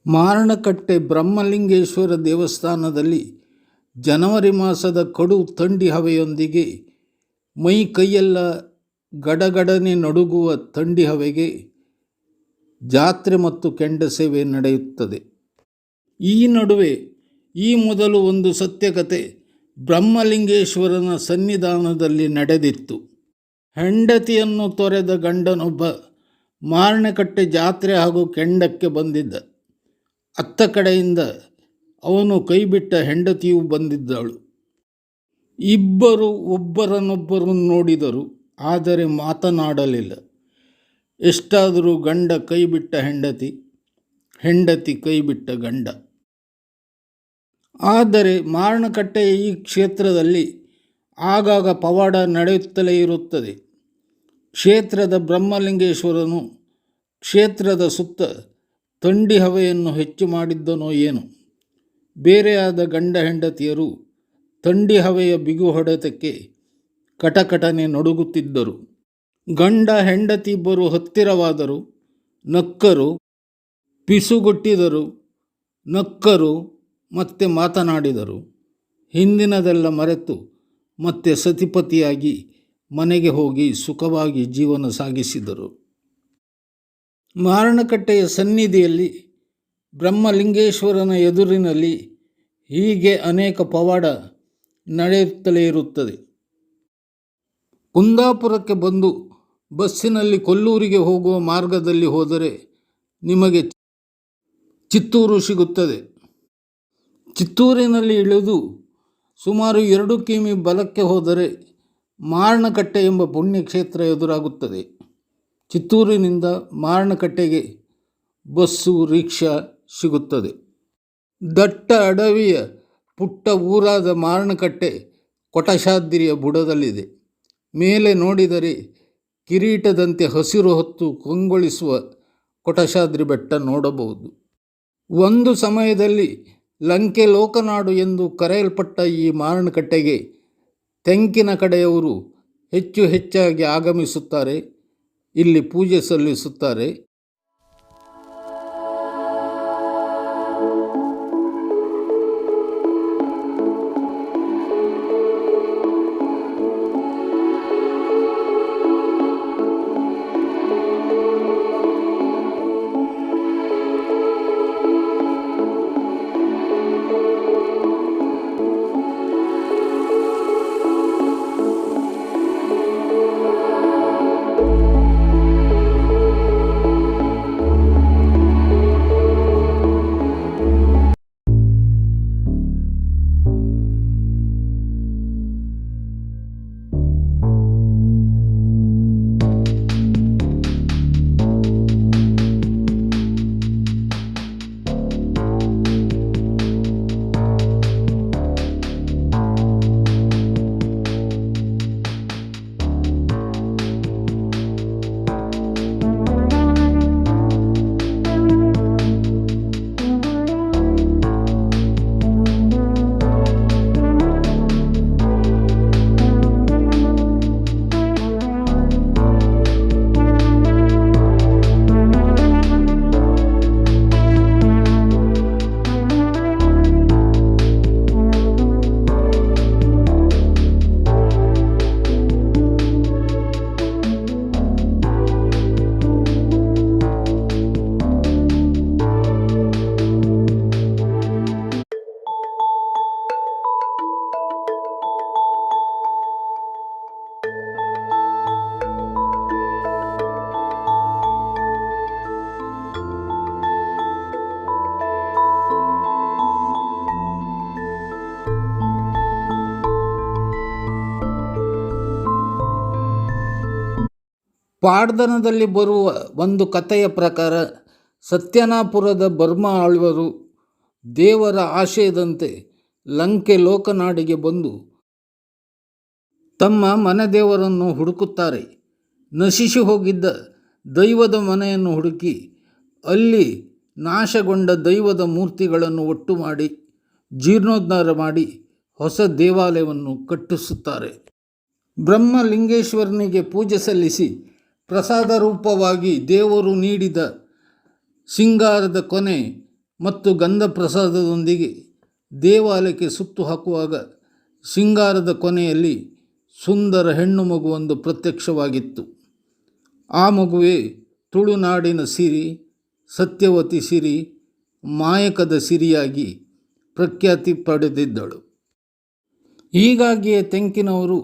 ಮಾರಣಕಟ್ಟೆ ಬ್ರಹ್ಮಲಿಂಗೇಶ್ವರ ದೇವಸ್ಥಾನದಲ್ಲಿ ಜನವರಿ ಮಾಸದ ಕಡು ಥಂಡಿ ಹವೆಯೊಂದಿಗೆ ಮೈ ಕೈಯೆಲ್ಲ ಗಡಗಡನೆ ನಡುಗುವ ಥಂಡಿ ಹವೆಗೆ ಜಾತ್ರೆ ಮತ್ತು ಕೆಂಡ ಸೇವೆ ನಡೆಯುತ್ತದೆ. ಈ ನಡುವೆ ಈ ಮೊದಲು ಒಂದು ಸತ್ಯಕತೆ ಬ್ರಹ್ಮಲಿಂಗೇಶ್ವರನ ಸನ್ನಿಧಾನದಲ್ಲಿ ನಡೆದಿತ್ತು. ಹೆಂಡತಿಯನ್ನು ತೊರೆದ ಗಂಡನೊಬ್ಬ ಮಾರಣಕಟ್ಟೆ ಜಾತ್ರೆ ಹಾಗೂ ಕೆಂಡಕ್ಕೆ ಬಂದಿದ್ದ. ಅತ್ತ ಕಡೆಯಿಂದ ಅವನು ಕೈಬಿಟ್ಟ ಹೆಂಡತಿಯೂ ಬಂದಿದ್ದಳು. ಇಬ್ಬರು ಒಬ್ಬರನ್ನೊಬ್ಬರು ನೋಡಿದರು, ಆದರೆ ಮಾತನಾಡಲಿಲ್ಲ. ಎಷ್ಟಾದರೂ ಗಂಡ ಕೈಬಿಟ್ಟ ಹೆಂಡತಿ, ಹೆಂಡತಿ ಕೈಬಿಟ್ಟ ಗಂಡ. ಆದರೆ ಮಾರಣಕಟ್ಟೆಯ ಈ ಕ್ಷೇತ್ರದಲ್ಲಿ ಆಗಾಗ ಪವಾಡ ನಡೆಯುತ್ತಲೇ ಇರುತ್ತದೆ. ಕ್ಷೇತ್ರದ ಬ್ರಹ್ಮಲಿಂಗೇಶ್ವರನು ಕ್ಷೇತ್ರದ ಸುತ್ತ ಥಂಡಿ ಹವೆಯನ್ನು ಹೆಚ್ಚು ಮಾಡಿದ್ದನೋ ಏನು, ಬೇರೆಯಾದ ಗಂಡ ಹೆಂಡತಿಯರು ಥಂಡಿ ಹವೆಯ ಬಿಗು ಹೊಡೆತಕ್ಕೆ ಕಟಕಟನೆ ನಡುಗುತ್ತಿದ್ದರು. ಗಂಡ ಹೆಂಡತಿಬ್ಬರು ಹತ್ತಿರವಾದರು, ನಕ್ಕರು, ಪಿಸುಗುಟ್ಟಿದರು, ನಕ್ಕರು, ಮತ್ತೆ ಮಾತನಾಡಿದರು. ಹಿಂದಿನದೆಲ್ಲ ಮರೆತು ಮತ್ತೆ ಸತಿಪತಿಯಾಗಿ ಮನೆಗೆ ಹೋಗಿ ಸುಖವಾಗಿ ಜೀವನ ಸಾಗಿಸಿದರು. ಮಾರಣಕಟ್ಟೆಯ ಸನ್ನಿಧಿಯಲ್ಲಿ ಬ್ರಹ್ಮಲಿಂಗೇಶ್ವರನ ಎದುರಿನಲ್ಲಿ ಹೀಗೆ ಅನೇಕ ಪವಾಡ ನಡೆಯುತ್ತಲೇ ಇರುತ್ತದೆ. ಕುಂದಾಪುರಕ್ಕೆ ಬಂದು ಬಸ್ಸಿನಲ್ಲಿ ಕೊಲ್ಲೂರಿಗೆ ಹೋಗುವ ಮಾರ್ಗದಲ್ಲಿ ಹೋದರೆ ನಿಮಗೆ ಚಿತ್ತೂರು ಸಿಗುತ್ತದೆ. ಚಿತ್ತೂರಿನಲ್ಲಿ ಇಳಿದು ಸುಮಾರು 2 ಕಿಮಿ ಬಲಕ್ಕೆ ಹೋದರೆ ಮಾರಣಕಟ್ಟೆ ಎಂಬ ಪುಣ್ಯಕ್ಷೇತ್ರ ಎದುರಾಗುತ್ತದೆ. ಚಿತ್ತೂರಿನಿಂದ ಮಾರಣಕಟ್ಟೆಗೆ ಬಸ್ಸು, ರಿಕ್ಷಾ ಸಿಗುತ್ತದೆ. ದಟ್ಟ ಅಡವಿಯ ಪುಟ್ಟ ಊರಾದ ಮಾರಣಕಟ್ಟೆ ಕೊಟಶಾದ್ರಿಯ ಬುಡದಲ್ಲಿದೆ. ಮೇಲೆ ನೋಡಿದರೆ ಕಿರೀಟದಂತೆ ಹಸಿರು ಹೊತ್ತು ಕಂಗೊಳಿಸುವ ಕೊಟಶಾದ್ರಿ ಬೆಟ್ಟ ನೋಡಬಹುದು. ಒಂದು ಸಮಯದಲ್ಲಿ ಲಂಕೆ ಲೋಕನಾಡು ಎಂದು ಕರೆಯಲ್ಪಟ್ಟ ಈ ಮಾರಣಕಟ್ಟೆಗೆ ತೆಂಕಿನ ಕಡೆಯವರು ಹೆಚ್ಚು ಹೆಚ್ಚಾಗಿ ಆಗಮಿಸುತ್ತಾರೆ, ಇಲ್ಲಿ ಪೂಜೆ ಸಲ್ಲಿಸುತ್ತಾರೆ. ಪಾಡ್ದನದಲ್ಲಿ ಬರುವ ಒಂದು ಕಥೆಯ ಪ್ರಕಾರ ಸತ್ಯನಾಪುರದ ಬರ್ಮ ಆಳ್ವರು ದೇವರ ಆಶಯದಂತೆ ಲಂಕೆ ಲೋಕನಾಡಿಗೆ ಬಂದು ತಮ್ಮ ಮನೆದೇವರನ್ನು ಹುಡುಕುತ್ತಾರೆ. ನಶಿಸಿ ಹೋಗಿದ್ದ ದೈವದ ಮನೆಯನ್ನು ಹುಡುಕಿ ಅಲ್ಲಿ ನಾಶಗೊಂಡ ದೈವದ ಮೂರ್ತಿಗಳನ್ನು ಒಟ್ಟು ಮಾಡಿ ಜೀರ್ಣೋದ್ಧಾರ ಮಾಡಿ ಹೊಸ ದೇವಾಲಯವನ್ನು ಕಟ್ಟಿಸುತ್ತಾರೆ. ಬ್ರಹ್ಮಲಿಂಗೇಶ್ವರನಿಗೆ ಪೂಜೆ ಸಲ್ಲಿಸಿ ಪ್ರಸಾದ ರೂಪವಾಗಿ ದೇವರು ನೀಡಿದ ಸಿಂಗಾರದ ಕೊನೆ ಮತ್ತು ಗಂಧ ಪ್ರಸಾದದೊಂದಿಗೆ ದೇವಾಲಯಕ್ಕೆ ಸುತ್ತು ಹಾಕುವಾಗ ಸಿಂಗಾರದ ಕೊನೆಯಲ್ಲಿ ಸುಂದರ ಹೆಣ್ಣು ಮಗುವೊಂದು ಪ್ರತ್ಯಕ್ಷವಾಗಿತ್ತು. ಆ ಮಗುವೇ ತುಳುನಾಡಿನ ಸಿರಿ, ಸತ್ಯವತಿ ಸಿರಿ, ಮಾಯಕದ ಸಿರಿಯಾಗಿ ಪ್ರಖ್ಯಾತಿ ಪಡೆದಿದ್ದಳು. ಹೀಗಾಗಿಯೇ ತೆಂಕಿನವರು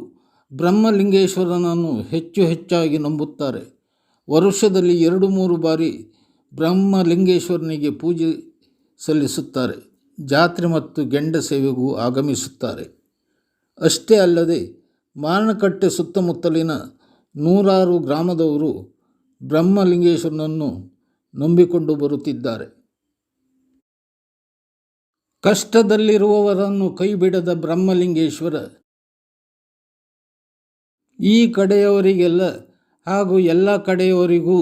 ಬ್ರಹ್ಮಲಿಂಗೇಶ್ವರನನ್ನು ಹೆಚ್ಚು ಹೆಚ್ಚಾಗಿ ನಂಬುತ್ತಾರೆ. ವರ್ಷದಲ್ಲಿ 2-3 ಬಾರಿ ಬ್ರಹ್ಮಲಿಂಗೇಶ್ವರನಿಗೆ ಪೂಜೆ ಸಲ್ಲಿಸುತ್ತಾರೆ. ಜಾತ್ರೆ ಮತ್ತು ಗೆಂಡ ಸೇವೆಗೂ ಆಗಮಿಸುತ್ತಾರೆ. ಅಷ್ಟೇ ಅಲ್ಲದೆ ಮಾರಣಕಟ್ಟೆ ಸುತ್ತಮುತ್ತಲಿನ 100 ಗ್ರಾಮದವರು ಬ್ರಹ್ಮಲಿಂಗೇಶ್ವರನನ್ನು ನಂಬಿಕೊಂಡು ಬರುತ್ತಿದ್ದಾರೆ. ಕಷ್ಟದಲ್ಲಿರುವವರನ್ನು ಕೈಬಿಡದ ಬ್ರಹ್ಮಲಿಂಗೇಶ್ವರ ಈ ಕಡೆಯವರಿಗೆಲ್ಲ ಹಾಗೂ ಎಲ್ಲ ಕಡೆಯವರಿಗೂ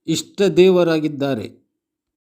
ಇಷ್ಟ ದೇವರಾಗಿದ್ದಾರೆ.